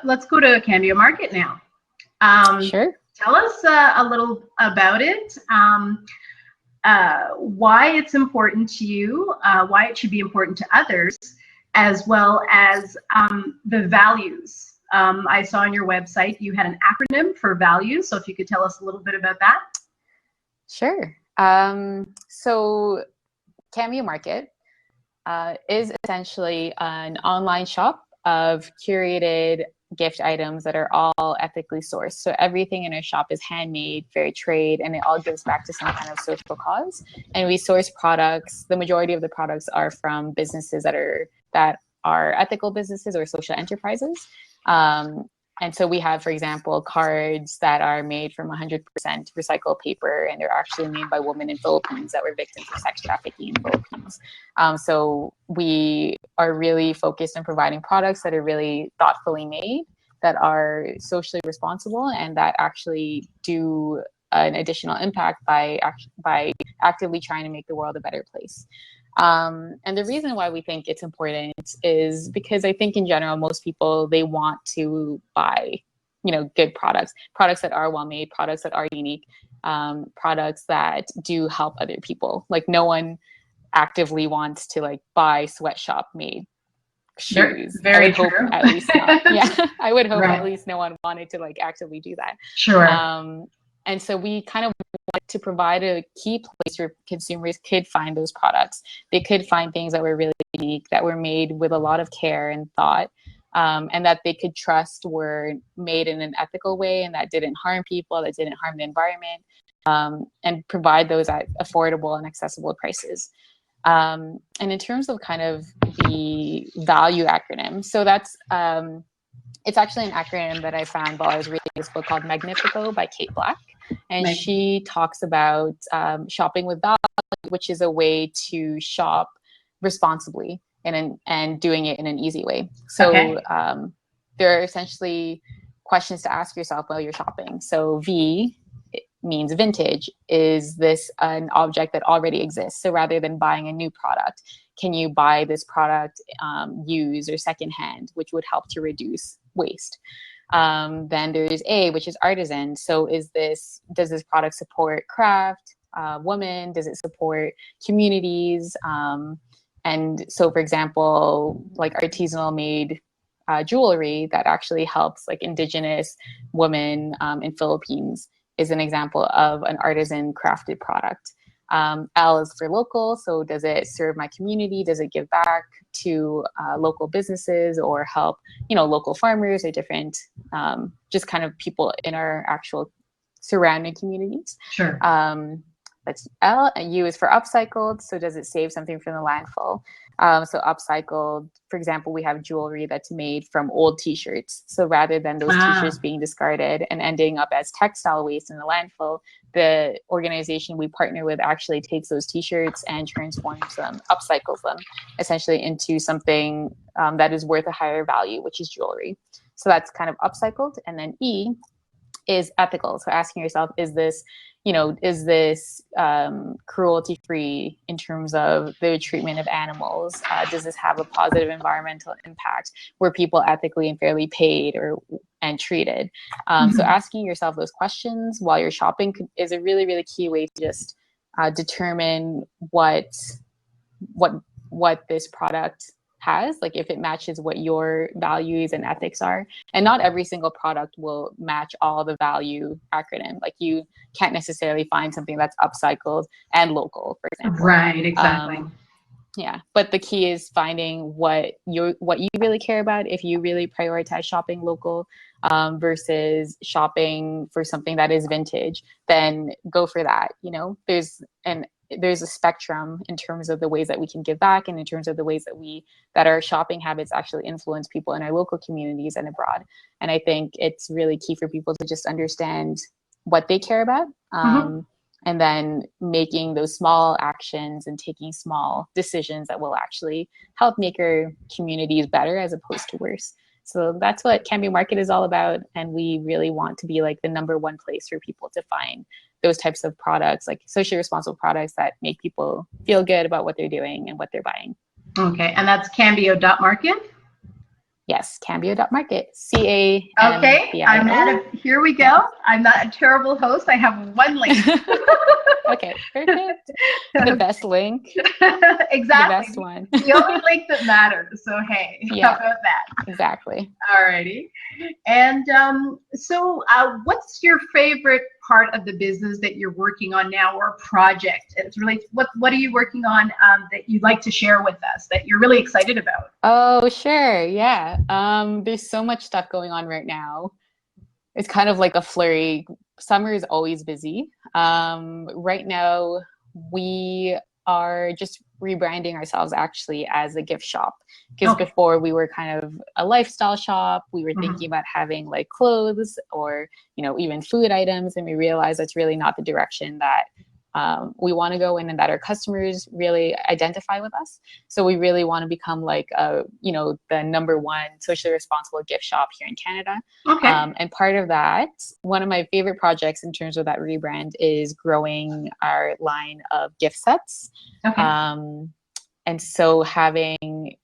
let's go to Cambio Market now. Sure. Tell us a little about it. Why it's important to you, why it should be important to others, as well as the values. I saw on your website you had an acronym for values, so if you could tell us a little bit about that. Sure. So Cambio Market is essentially an online shop of curated gift items that are all ethically sourced. So everything in our shop is handmade, fair trade, and it all gives back to some kind of social cause. And we source products. The majority of the products are from businesses that are ethical businesses or social enterprises. And so we have, for example, cards that are made from 100% recycled paper, and they're actually made by women in Philippines that were victims of sex trafficking in the Philippines. So we are really focused on providing products that are really thoughtfully made, that are socially responsible, and that actually do an additional impact by actively trying to make the world a better place. And the reason why we think it's important is because I think in general, most people, they want to buy, good products that are well made, products that are unique, products that do help other people. Like no one actively wants to buy sweatshop made shoes. Very I would true. hope at least not. Yeah, I would hope Right. at least no one wanted to actively do that. Sure. And so we kind of want to provide a key place where consumers could find those products. They could find things that were really unique, that were made with a lot of care and thought, and that they could trust were made in an ethical way and that didn't harm people, that didn't harm the environment, and provide those at affordable and accessible prices. And in terms of kind of the value acronym, so that's it's actually an acronym that I found while I was reading this book called Magnifico by Kate Black. And she talks about shopping with value, which is a way to shop responsibly and doing it in an easy way. So there are essentially questions to ask yourself while you're shopping. So V means vintage. Is this an object that already exists? So rather than buying a new product, can you buy this product used or secondhand, which would help to reduce waste? Then there's A, which is artisan. So does this product support craft, women? Does it support communities? And so, for example, artisanal made jewelry that actually helps indigenous women in Philippines is an example of an artisan crafted product. L is for local. So does it serve my community? Does it give back to local businesses or help, local farmers or different, just kind of people in our actual surrounding communities? Sure. That's L. And U is for upcycled. So does it save something from the landfill? So upcycled, for example, we have jewelry that's made from old t-shirts. So rather than those t-shirts being discarded and ending up as textile waste in the landfill, the organization we partner with actually takes those t-shirts and transforms them, upcycles them essentially into something that is worth a higher value, which is jewelry. So that's kind of upcycled. And then E is ethical. So asking yourself, is this cruelty-free in terms of the treatment of animals? Does this have a positive environmental impact? Were people ethically and fairly paid and treated? So asking yourself those questions while you're shopping is a really, really key way to just determine what this product has, if it matches what your values and ethics are. And not every single product will match all the value acronym. You can't necessarily find something that's upcycled and local, for example. Right, exactly. Yeah, but the key is finding what you really care about. If you really prioritize shopping local versus shopping for something that is vintage, then go for that. There's a spectrum in terms of the ways that we can give back, and in terms of the ways that our shopping habits actually influence people in our local communities and abroad. And I think it's really key for people to just understand what they care about, and then making those small actions and taking small decisions that will actually help make our communities better as opposed to worse. So that's what Cambio Market is all about. And we really want to be the number one place for people to find those types of products, socially responsible products that make people feel good about what they're doing and what they're buying. Okay, and that's Cambio.market? Yes, Cambio.market. Okay, CAMBIO. here we go. I'm not a terrible host. I have one link. Okay, perfect. The best link. Exactly. The best one. The only link that matters. So hey, Yeah, how about that? exactly. Alrighty. And what's your favorite part of the business that you're working on now, or project? It's really what are you working on that you'd like to share with us that you're really excited about? Oh, sure. Yeah. There's so much stuff going on right now. It's kind of like a flurry. Summer is always busy. Right now, we are just rebranding ourselves actually as a gift shop, because before we were kind of a lifestyle shop. We were thinking about having like clothes or, even food items, and we realized that's really not the direction that we want to go in, and that our customers really identify with us. So we really want to become like the number one socially responsible gift shop here in Canada. And part of that, one of my favorite projects in terms of that rebrand is growing our line of gift sets. And so having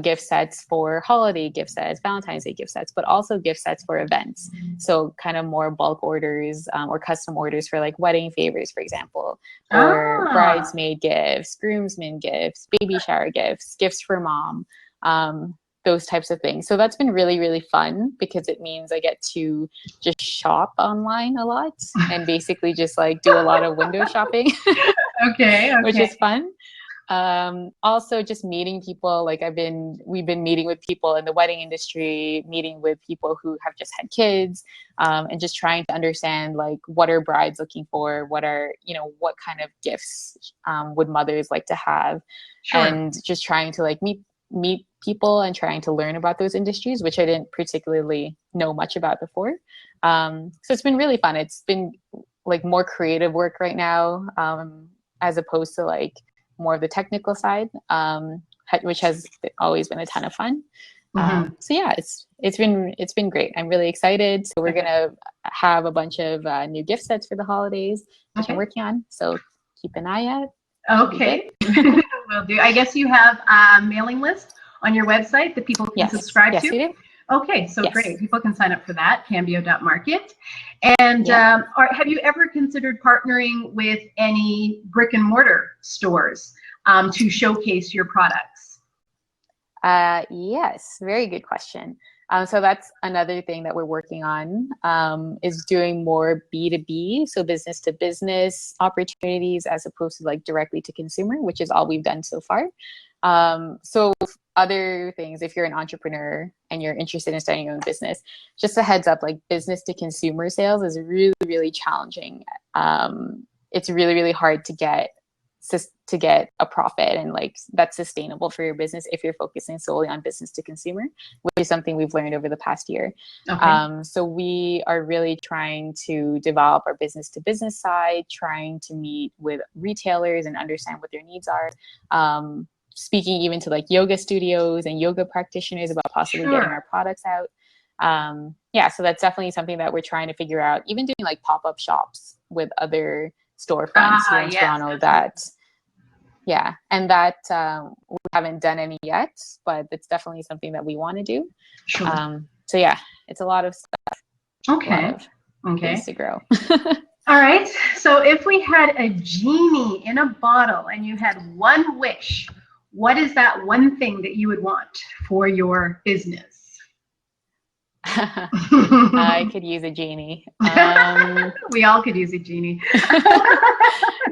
gift sets for holiday gift sets, Valentine's Day gift sets, but also gift sets for events. So kind of more bulk orders or custom orders for like wedding favors, for example, or bridesmaid gifts, groomsmen gifts, baby shower gifts, gifts for mom, those types of things. So that's been really, really fun, because it means I get to just shop online a lot and basically just like do a lot of window shopping, which is fun. Also just meeting people. Like we've been meeting with people in the wedding industry, meeting with people who have just had kids, and just trying to understand like what are brides looking for, what what kind of gifts would mothers like to have, and just trying to like meet people and trying to learn about those industries, which I didn't particularly know much about before. So it's been really fun. It's been like more creative work right now, as opposed to like more of the technical side, which has always been a ton of fun. So yeah, it's been great. I'm really excited. So we're gonna have a bunch of new gift sets for the holidays, which I'm working on. So keep an eye out. Okay, will do. I guess you have a mailing list on your website that people can subscribe to? Yes, we do. Okay, so great. People can sign up for that, Cambio.market. And have you ever considered partnering with any brick and mortar stores to showcase your products? Yes, very good question. So that's another thing that we're working on, is doing more B2B, so business to business opportunities, as opposed to like directly to consumer, which is all we've done so far. So other things, if you're an entrepreneur and you're interested in starting your own business, just a heads up, like business to consumer sales is really, really challenging. It's really, really hard to get a profit and like that's sustainable for your business if you're focusing solely on business to consumer, which is something we've learned over the past year. So we are really trying to develop our business to business side, trying to meet with retailers and understand what their needs are. Speaking even to like yoga studios and yoga practitioners about possibly getting our products out. So that's definitely something that we're trying to figure out, even doing like pop-up shops with other storefronts here in Toronto. And that we haven't done any yet, but it's definitely something that we want to do. So yeah, it's a lot of stuff. A lot of things to grow. All right, so if we had a genie in a bottle and you had one wish, what is that one thing that you would want for your business? I could use a genie. We all could use a genie.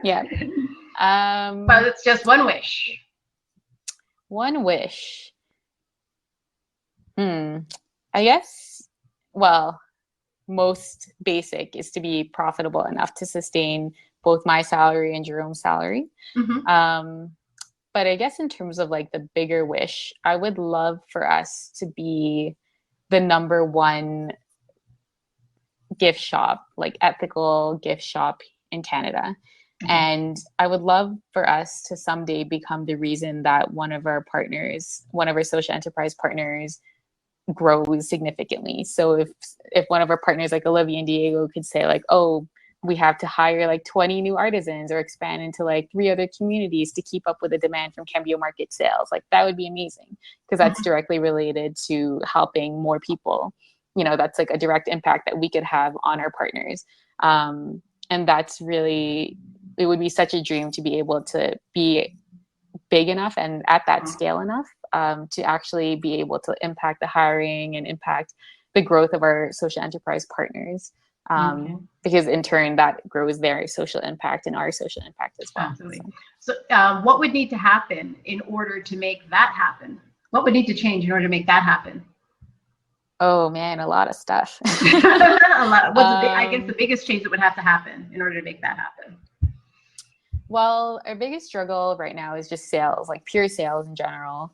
Yeah. But it's just one wish. One wish. I guess, well, most basic is to be profitable enough to sustain both my salary and Jerome's salary. But I guess in terms of like the bigger wish, I would love for us to be the number one gift shop, like ethical gift shop in Canada. And I would love for us to someday become the reason that one of our social enterprise partners grows significantly. So if one of our partners like Olivia and Diego could say like, oh, we have to hire like 20 new artisans or expand into like 3 other communities to keep up with the demand from Cambio Market sales. Like that would be amazing because that's directly related to helping more people. You know, that's like a direct impact that we could have on our partners. And that's really, it would be such a dream to be able to be big enough and at that scale enough to actually be able to impact the hiring and impact the growth of our social enterprise partners. Because in turn that grows their social impact and our social impact as well. Absolutely. So what would need to happen in order to make that happen? What would need to change in order to make that happen? Oh man, a lot of stuff. A lot. I guess the biggest change that would have to happen in order to make that happen? Well, our biggest struggle right now is just sales, like pure sales in general,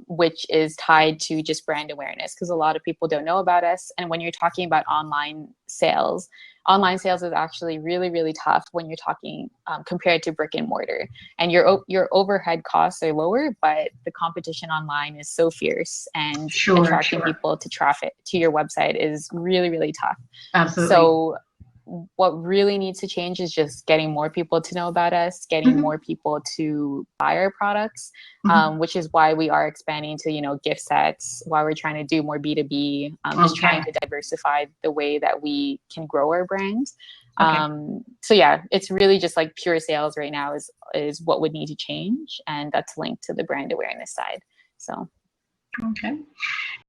which is tied to just brand awareness because a lot of people don't know about us. And when you're talking about online sales is actually really, really tough when you're talking compared to brick and mortar. And your overhead costs are lower, but the competition online is so fierce, and attracting people to traffic to your website is really, really tough. Absolutely. So what really needs to change is just getting more people to know about us, getting more people to buy our products, which is why we are expanding to, you know, gift sets, why we're trying to do more B2B, just trying to diversify the way that we can grow our brand. So yeah, it's really just like pure sales right now is what would need to change. And that's linked to the brand awareness side. So. Okay.